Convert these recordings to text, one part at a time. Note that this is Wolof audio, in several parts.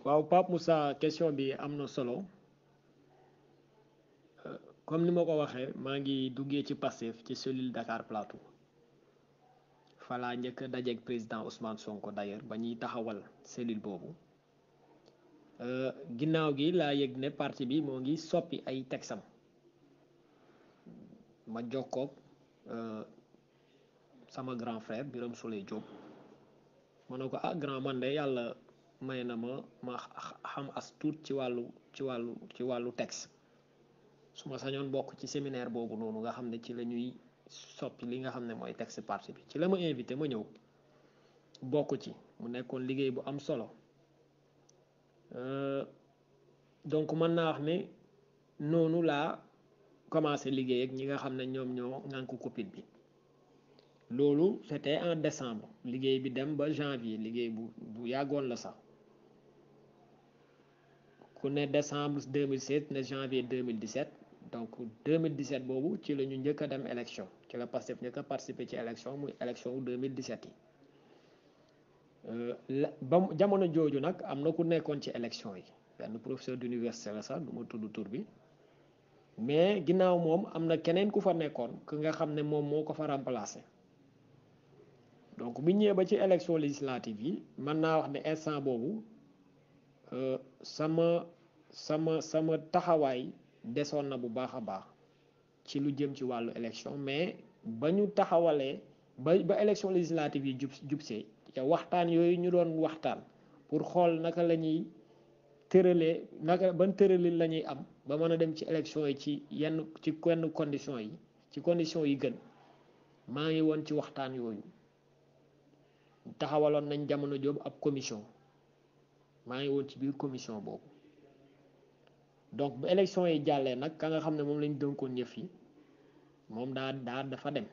waaw Pape Moussa question bi am na solo comme ni ma ko waxee maa ngi duggee ci Pastef ci cellule Dakar Plateau falaa njëkk a dajeeg président Ousmane Sonko d'ailleurs ba ñuy taxawal cellule boobu ginnaaw gi laa yëg ne parti bi moo ngi soppi ay texam ma jokkoog sama grand frère Birame Souleye Diop ma ne ko ah grand man de yàlla may na ma xam as tuut ci wàllu texte su ma sañoon bokk ci séminaire boobu noonu nga xam ne ci la ñuy soppi li nga xam ne mooy texte parti bi ci la ma invité ma ñëw bokk ci mu nekkoon liggéey bu am solo donc mën naa wax ne noonu laa commencé liggéey ak ñi nga xam ne ñoom ñoo ŋànk copine bi loolu c'était en décembre liggéey bi dem ba janvier liggéey bu yàggoon la sax ku ne décembre 2016 ne janvier 2017 donc 2017 boobu ci la ñu njëkk a dem élection ci la Pastef njëkk a participer ci élection muy élection wu 2017 yi ba jamono jooju nag am na ku nekkoon ci élection yi benn professeur d'université la sax du ma tudd tur bi mais ginnaaw moom am na keneen ku fa nekkoon ku nga xam ne moom moo ko fa remplacer donc bi ñëwee ba ci élection législative yi mën naa wax ne instant boobu sama taxawaay desoon na bu baax a baax ci lu jëm ci wàllu élection mais ba ñu taxawalee ba élection législative yi jubsee te waxtaan yooyu ñu doon waxtaan pour xool naka la ñuy tëralee ban tëralin la ñuy am ba mën a dem ci élection yi ci kenn condition yi ci condition yi gën maa ngi woon ci waxtaan yooyu taxawaloon nañ jamono joobu ab commission maa ngi woon ci biir commission boobu donc bu élection yi jàllee nag ka nga xam ne moom lañ dënkoon yëf yi moom dafa dem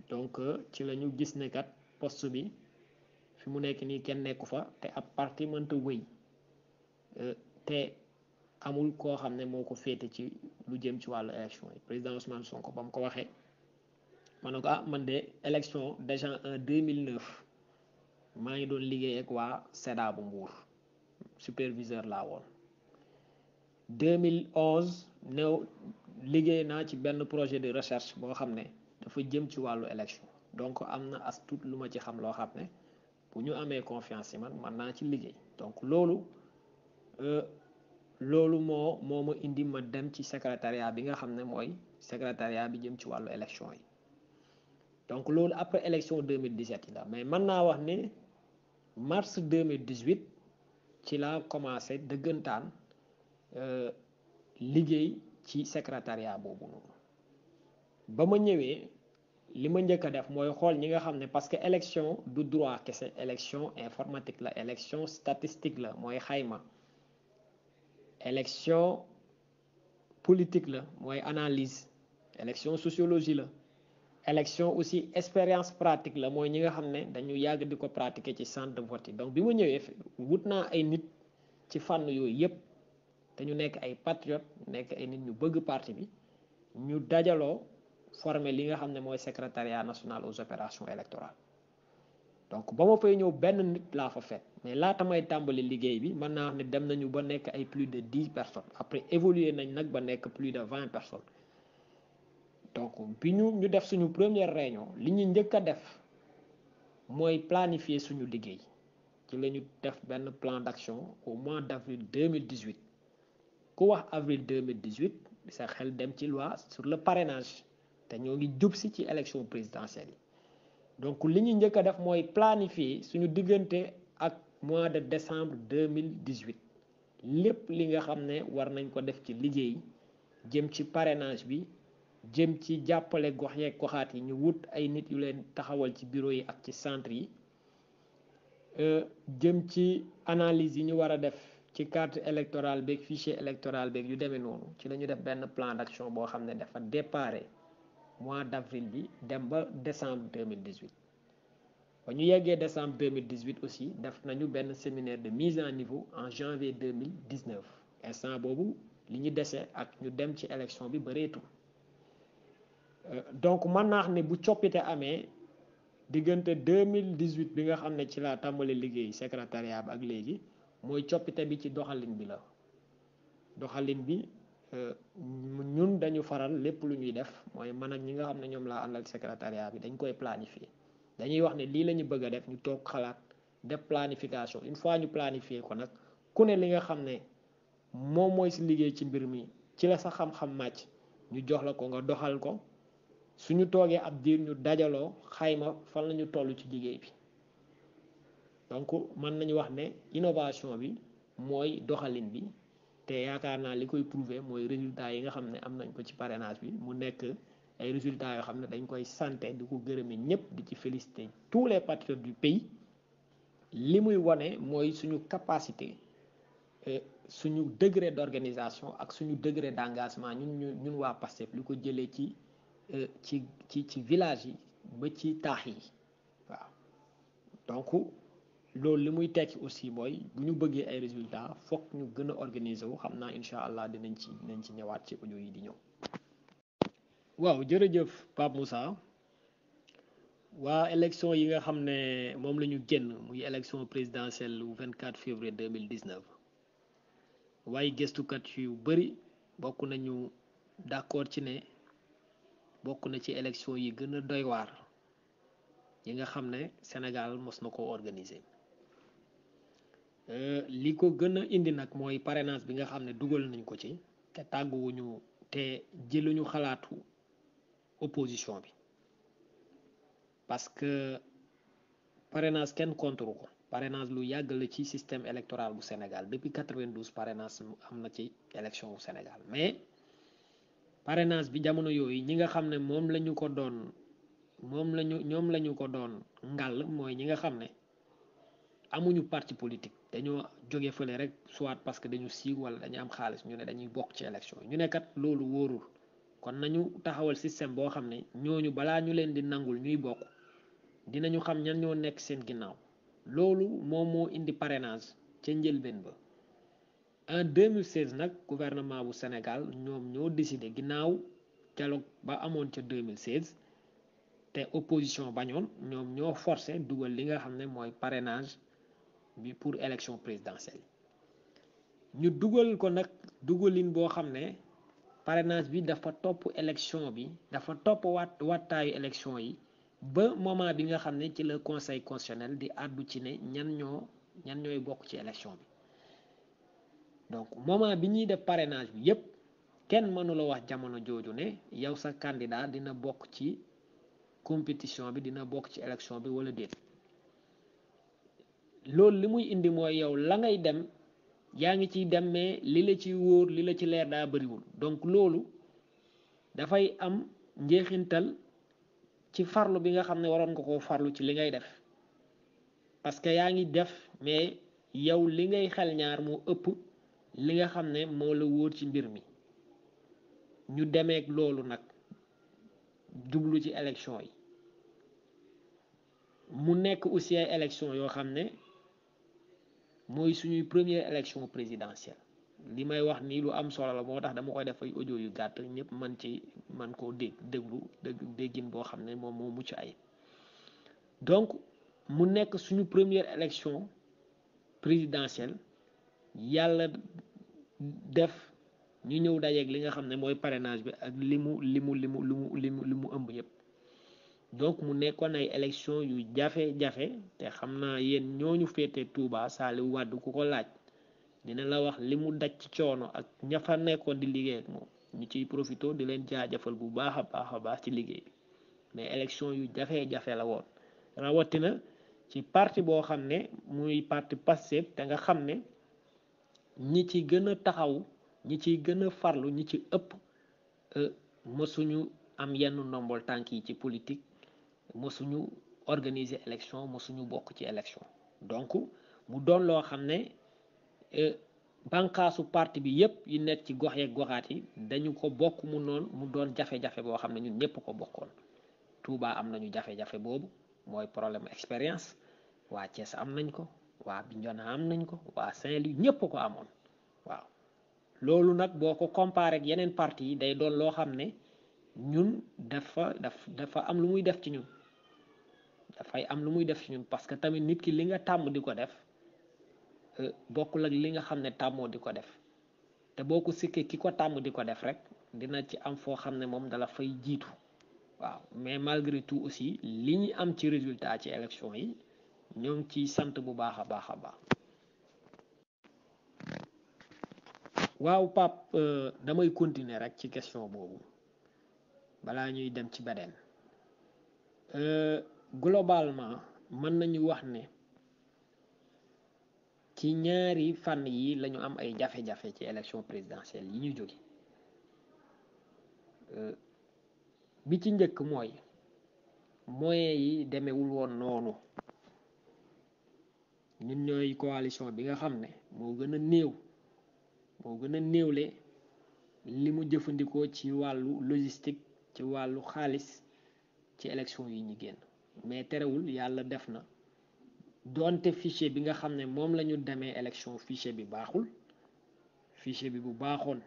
donc ci la ñu gis ne kat poste bi fi mu nekk nii kenn nekku fa te ab parti mënta wëy te amul koo xam ne moo ko féete ci lu jëm ci wàllu élection yi président Ousmane Sonko ba mu ko waxee ma ne ko man de élection déjà en 2009 maa ngi doon liggéey ak waa SEDA bu Mbour superviseur laa woon 2011 néew liggéey naa ci benn projet de recherche boo xam ne dafa jëm ci wàllu élection donc am na as tuut lu ma ci xam loo xam ne bu ñu amee confiance ci man naa ci liggéey donc loolu moo ma indi ma dem ci secrétariat bi nga xam ne mooy secrétariat bi jëm ci wàllu élection yi donc loolu après élection 2017 yi la mais mën naa wax ne mars 2018 ci laa commencé dëggantaan liggéey ci secrétariat boobu noonu ba ma ñëwee li ma njëkk a def mooy xool ñi nga xam ne parce que élection du droit kese élection informatique la élection statistique la mooy xayma élection politique la mooy analyse élection sociologie la élection aussi expérience pratique la mooy ñi nga xam ne dañu yàgg di ko pratiquer ci centre de vote yi donc bi ma ñëwee wut naa ay nit ci fànn yooyu yépp te ñu nekk ay patriotes nekk ay nit ñu bëgg parti bi ñu dajaloo former li nga xam ne mooy secrétariat national aux opérations électorales donc ba ma fay ñëw benn nit laa fa fekk mais laata may tàmbali liggéey bi mën naa wax ne dem nañu ba nekk ay plus de 10 personnes après évoluer nañ nag ba nekk plus de 20 personnes donc bi ñu def suñu première réunion li ñu njëkk a def mooy planifier suñu liggéey ci la ñu def benn plan d'action au mois d'avril 2018 ku wax avril 2018 sa xel dem ci loi sur le parrainage te ñoo ngi jub si ci élection présidentielle yi donc li ñu njëkk a def mooy planifier suñu diggante ak mois de décembre 2018 lépp li nga xam ne war nañ ko def ci liggéey jëm ci parrainage bi jëm ci jàppale gox yeeg goxaat yi ñu wut ay nit yu leen taxawal ci bureau yi ak ci centre yi jëm ci analyse yi ñu war a def ci carte électorale beeg fichier électoral beeg yu demee noonu ci la ñu def benn plan d'action boo xam ne dafa déparé mois d'avril bi dem ba décembre 2018 ba ñu yeggee décembre 2018 aussi def nañu benn séminaire de mise en niveau en janvier 2019 instant boobu li ñu dese ak ñu dem ci élection bi bëreetul donc mën naa xam ne bu coppite amee diggante 2018 bi nga xam ne ci laa tàmbali liggéey secrétariat bi ak léegi mooy coppite bi ci doxalin bi la doxalin bi ñun dañu faral lépp lu ñuy def mooy man ak ñi nga xam ne ñoom laa àndal secrétariat bi dañ koy planifier dañuy wax ne lii la ñu bëgg a def ñu toog xalaat def planification une fois ñu planifier ko nag ku ne li nga xam ne moom mooy si liggéey ci mbir mi ci la sa xam-xam màcc ñu jox la ko nga doxal ko suñu toogee ab diir ñu dajaloo xayma fan la ñu toll ci liggéey bi donc mën nañu wax ne innovation bi mooy doxalin bi te yaakaar naa li koy prouver mooy résultats yi nga xam ne am nañ ko ci parrainage bi mu nekk ay résultats yoo xam ne dañ koy santé di ko gërëme ñëpp di ci féliciter tous les patriotes du pays li muy wane mooy suñu capacité suñu degré d'organisation ak suñu degré d'engagement ñun waa Pastef li ko jëlee ci village yi ba ci taax yi waaw donc loolu li muy tekki aussi mooy bu ñu bëggee ay résultats fokk ñu gën a organiser wu xam naa incha allah dinañ ci ñëwaat ci audio yi di ñëw. waaw jërëjëf Pape Moussa waa élection yi nga xam ne moom la ñu génn muy élection présidentielle lu 24 février 2019 waaye gëstukat yu bëri bokk nañu d'accord ci ne bokk na ci élection yi gën a doy waar yi nga xam ne Sénégal mos na ko organiser. li ko gën a indi nag mooy parrainage bi nga xam ne dugal nañ ko ci te tàgguwuñu te jëluñu xalaatu opposition bi parce que parrainage kenn contre ko parrainage lu yàgg la ci système électoral bu Sénégal depuis 92 parrainage am na ci élection bu Sénégal mais parrainage bi jamono yooyu ñi nga xam ne ñoom la ñu ko doon ngàll mooy ñi nga xam ne amuñu parti politique dañoo jóge fële rek soit parce que dañu siiw wala dañu am xaalis ñu ne dañuy bokk ci élection ñu ne kat loolu wóorul kon nañu taxawal système boo xam ne ñooñu balaa ñu leen di nangul ñuy bokk dinañu xam ñan ñoo nekk seen ginnaaw loolu moom moo indi parrainage ca njëlbeen ba en 2016 nag gouvernement bu Sénégal ñoom ñoo décidé ginnaaw dialogue ba amoon ca 2016 te opposition bañoon ñoom ñoo forcé dugal li nga xam ne mooy parrainage bi pour élection présidentielle ñu dugal ko nag dugalin boo xam ne parrainage bi dafa topp élection bi dafa topp wattaayu élection yi ba moment bi nga xam ne ci la conseil constitutionnel di àddu ci ne ñan ñooy bokk ci élection bi donc moment bi ñuy def parrainage bi yépp kenn mënula wax jamono jooju ne yow sa candidat dina bokk ci compétition bi dina bokk ci élection bi wala déet loolu li muy indi mooy yow la ngay dem yaa ngi ciy dem mais li la ci wóor li la ci leer daa bariwul donc loolu dafay am njeexintal ci farlu bi nga xam ne waroon nga koo farlu ci li ngay def parce que yaa ngi def mais yow li ngay xel ñaar moo ëpp li nga xam ne moo la wóor ci mbir mi ñu demeek loolu nag jublu ci élection yi mu nekk aussi ay élection yoo xam ne mooy suñuy première élection présidentielle li may wax nii lu am solo la moo tax dama koy def ay audio yu gàtt ñëpp man koo déggin boo xam ne moom moo mucc ay donc mu nekk suñu première élection présidentielle yàlla def ñu ñëw dajeeg li nga xam ne mooy parrainage bi ak li mu ëmb yëpp donc mu nekkoon ay élection yu jafe-jafe te xam naa yéen ñooñu féete Touba Saliou Wade ku ko laaj dina la wax li mu daj ci coono ak ña fa nekkoon di liggéey ak moom ñu ciy profité di leen jaajëfal bu baax a baax ci liggéey bi mais élection yu jafe-jafe la woon rawatina ci parti boo xam ne muy parti Pastef te nga xam ne ñi ci gën a taxaw ñi ciy gën a farlu ñi ci ëpp mësuñu am yenn ndombol tànk yi ci politique mësuñu organiser élection mësuñu bokk ci élection donc mu doon loo xam ne bànqaasu parti bi yépp yi nekk ci gox yeeg goxaat yi dañu ko bokk mu doon jafe-jafe boo xam ne ñun ñëpp ko bokkoon Touba am nañu jafe-jafe boobu mooy problème expérience waa Thiès am nañ ko waa Bignona am nañ ko waa Saint-Louis ñëpp ko amoon waaw loolu nag boo ko comparé ak yeneen parti yi day doon loo xam ne ñun dafa am lu muy def ci ñun dafay am lu muy def ci ñun parce que tamit nit ki li nga tàmm di ko def bokkul ak li nga xam ne tàmmoo di ko def te boo ko sikkee ki ko tàmm di ko def rek dina ci am foo xam ne moom dala fay jiitu waaw mais malgré tout aussi li ñu am ci résultat ci élection yi ñoo ngi ciy sant bu baax a baax a baax. waaw Pape damay continuer rek ci question boobu balaa ñuy dem ci beneen globalement mën nañu wax ne ci ñaari fànn yi lañu am ay jafe-jafe ci élection présidentielle yi ñu jóge bi ci njëkk mooy moyens yi demewul woon noonu ñun ñooy coalition bi nga xam ne moo gën a néewle li mu jëfandikoo ci wàllu logistique ci wàllu xaalis ci élection yi ñu génn mais terewul yàlla def na doonte fichier bi nga xam ne moom la ñu demee élection fichier bi baaxul fichier bi bu baaxoon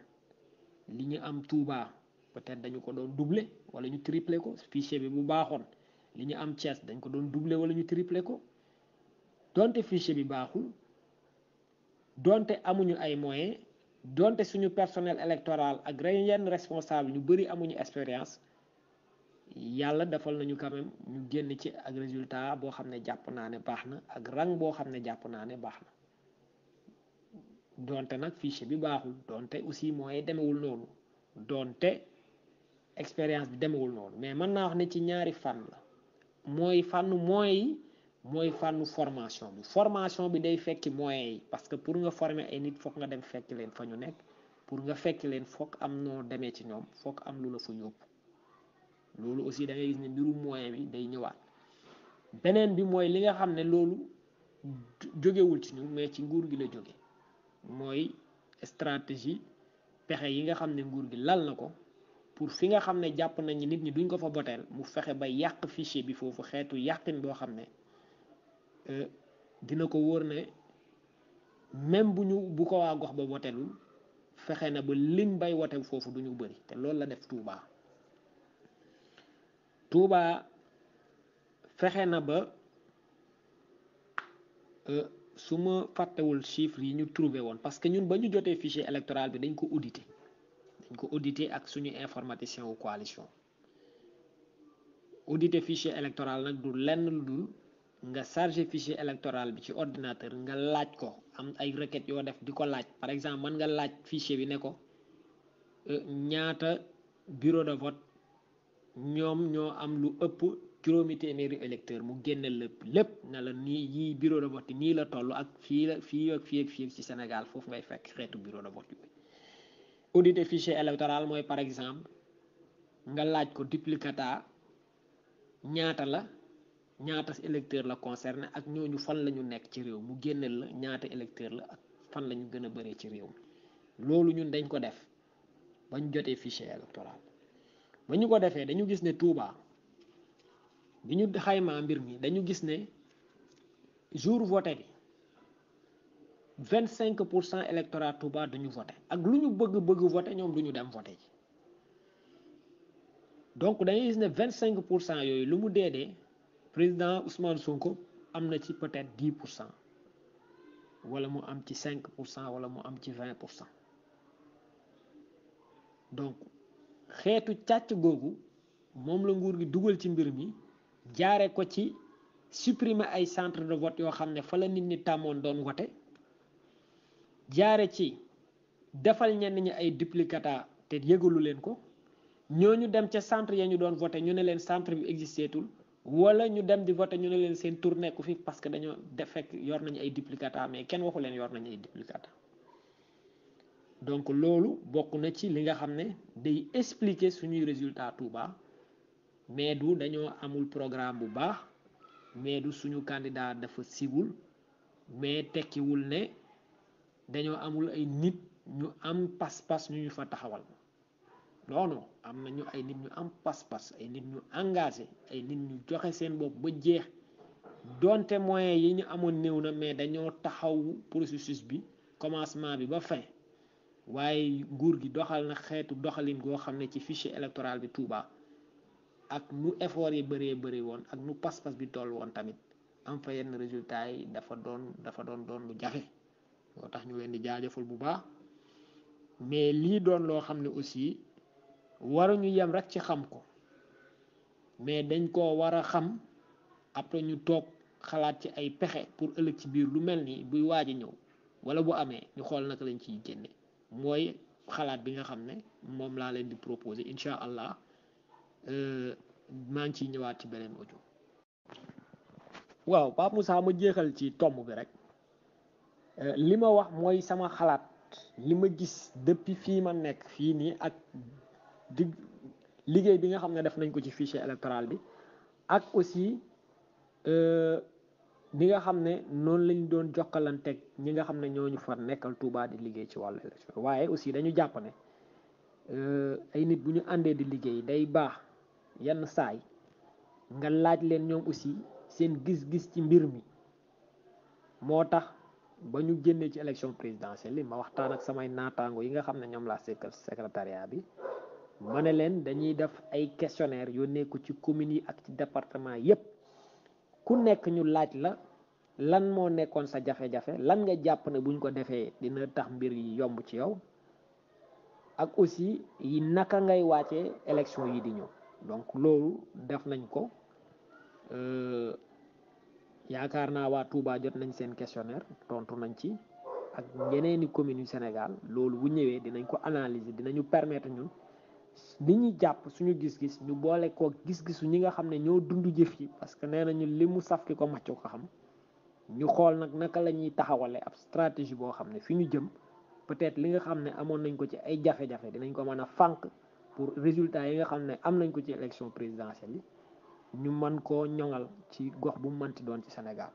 li ñu am Touba peut-être dañu ko doon doubler wala ñu tripler ko fichier bi bu baaxoon li ñu am Thiès dañ ko doon doubler wala ñu tripler ko doonte fichier bi baaxul doonte amuñu ay moyens doonte suñu personnel électoral ak yenn responsable ñu bëri amuñu expérience yàlla defal nañu quand même ñu génn ci ak résultat boo xam ne jàpp naa ne baax na ak rang boo xam ne jàpp naa ne baax na doonte nag fichier bi baaxul doonte aussi moyen demewul noonu doonte expérience bi demewul noonu mais mën naa wax ne ci ñaari fànn la mooy fànn moyens yi mooy fànnu formation bi day fekki moyens yi parce que pour nga former ay nit foog nga dem fekki leen fa ñu nekk pour nga fekki leen foog am noo demee ci ñoom foog am lu la fa yóbbu loolu aussi da ngay gis ne mbirum moyen bi day ñëwaat beneen bi mooy li nga xam ne loolu jógewul ci ñun mais ci nguur gi la jóge mooy stratégie pexe yi nga xam ne nguur gi lal na ko pour fi nga xam ne jàpp nañ nit ñi duñ ko fa boteel mu fexe ba yàq fichier bi foofu xeetu yàqin boo xam ne dina ko wóor ne même bu ko waa gox ba wotelul fexe na ba lim bay wote foofu duñu bëri te loolu la def Touba fexe na ba su ma fàttewul chiffres yi ñu trouvé woon parce que ñun ba ñu jotee fichier électoral bi dañ ko audité ak suñu informaticien wu coalition audité fichier électoral nag du lenn lu dul nga chargé fichier électoral bi ci ordinateur nga laaj ko am ay requêtes yoo def di ko laaj par exemple mën nga laaj fichier bi ne ko ñaata bureau de vote ñoom ñoo am lu ëpp juróomi téeméeri électeur mu génne lépp na la nii yii bureau de vote nii la toll ak fii ak fii ci Sénégal foofu ngay fekk xeetu bureau de vote bi audité fichier électoral mooy par exemple nga laaj ko duplicata ñaata électeur la concerné ak ñooñu fan la ñu nekk ci réew mu génneel la ñaata électeur la ak fan la ñu gën a bëree ci réew mi loolu ñun dañ ko def ba ñu jotee fichier électoral ba ñu ko defee dañu gis ne Touba bi ñu xaymaa mbir mi dañu gis ne jour voté bi 25% électorat Touba duñu voté ak lu ñu bëgg voté ñoom duñu dem voté ji donc dañuy gis ne 25% yooyu lu mu dee président Ousmane Sonko am na ci peut-être 10% wala mu am ci 5% wala mu am ci 20%. donc xeetu càcc googu moom la nguur gi dugal ci mbir mi jaare ko ci supprimer ay centre de vote yoo xam ne fa la nit ñi tàmmoon doon voté jaare ci defal ñenn ñi ay duplicata te yëgalu leen ko ñooñu dem ca centre ya ñu doon voté ñu ne leen centre bi existeetul wala ñu dem di voté ñu ne leen seen tour nekku fi parce que dañoo def fekk yor nañu ay duplicata mais kenn waxu leen yor nañu ay duplicata donc loolu bokk na ci li nga xam ne day expliquer suñuy résultat Touba mais du dañoo amul programme bu baax mais du suñu candidat dafa siwul mais tekkiwul ne dañoo amul ay nit ñu am pas-pas ñu fa taxawal non am nañu ay nit ñu am pas-pas ay nit ñu engagé ay nit ñu joxe seen bopp ba jeex donte moyens yi ñu amoon néew na mais dañoo taxaw processus bi commencement bi ba fin waaye nguur gi doxal na xeetu doxalin goo xam ne ci fichier électoral bi Touba ak nu effort yi bëree woon ak nu pas-pas bi toll woon tamit am fa yenn résultats yi dafa doon lu jafe moo tax ñu leen di jaajëfal bu baax mais lii doon loo xam ne aussi waruñu yem rek ci xam ko mais dañ koo war a xam après ñu toog xalaat ci ay pexe pour ëllëg ci biir lu mel ni buy waaj a ñëw wala bu amee ñu xool naka lañ ciy génne mooy xalaat bi nga xam ne moom laa leen di proposer incha allah maa ngi ciy ñëwaat ci beneen audio. waaw Pape Moussa ma jeexal ci tomb bi rek li ma wax mooy sama xalaat li ma gis depuis fii ma nekk fii nii ak liggéey bi nga xam ne def nañ ko ci fichier électoral bi ak aussi bi nga xam ne noonu lañ doon jokkalanteeg ñi nga xam ne ñooñu fa nekkal Touba di liggéey ci wàllu élection waaye aussi dañu jàpp ne ay nit bu ñu àndee di liggéey day baax yenn saay nga laaj leen ñoom aussi seen gis-gis ci mbir mi moo tax ba ñu génnee ci élection présidentielle ma waxtaan ak samay naataango yi nga xam ne ñoom laa sekkal secrétariat bi ma ne leen dañuy def ay questionnaire yónnee ko ci communes yi ak ci département yépp ku nekk ñu laaj la lan moo nekkoon sa jafe-jafe lan nga jàpp ne buñ ko defee dina tax mbir yi yomb ci yow ak aussi yi naka ngay wàccee élection yi di ñëw donc loolu def nañ ko yaakaar naa waa Touba jot nañ seen questionnaire tontu nañ ci ak ñeneeni communes yu Sénégal loolu bu ñëwee dinañ ko analyser dinañu permettre ñun li ñuy jàpp suñu gis-gis ñu boole koo gis-gisu ñi nga xam ne ñoo dund jëf yi parce que nee nañu li mu saf ki ko macc ko xam ñu xool nag naka la ñuy taxawale ab stratégie boo xam ne fi ñu jëm peut-être li nga xam ne amoon nañ ko ci ay jafe-jafe dinañ ko mën a fànq pour résultat yi nga xam ne am nañ ko ci élection présidentielle yi ñu mën koo ñoŋal ci gox bu mu mënti doon ci Sénégal